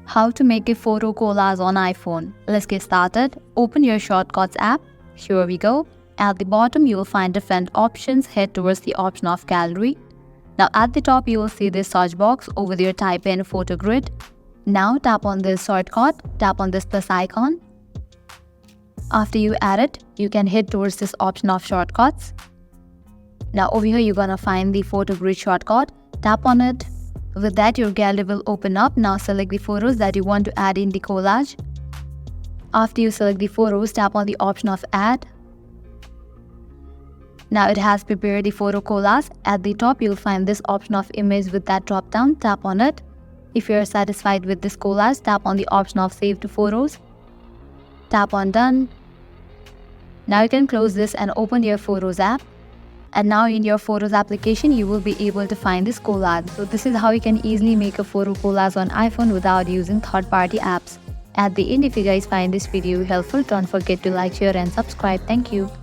How to make a photo collage on iPhone. Let's get started. Open your Shortcuts app. Here we go. At the bottom, you will find different options. Head towards the option of Gallery. Now at the top, you will see this search box. Over there, type in Photo Grid. Now tap on this shortcut. Tap on this plus icon. After you add it, you can head towards this option of Shortcuts. Now over here, you're gonna find the Photo Grid shortcut. Tap on it. With that, your gallery will open up. Now select the photos that you want to add in the collage. After you select the photos, tap on the option of Add. Now it has prepared the photo collage. At the top, you'll find this option of image with that drop down. Tap on it. If you're satisfied with this collage, tap on the option of Save to Photos. Tap on Done. Now you can close this and open your Photos app. And now in your Photos application, you will be able to find this collage. So this is how you can easily make a photo collage on iPhone without using third-party apps. At the end, if you guys find this video helpful, don't forget to like, share and subscribe. Thank you.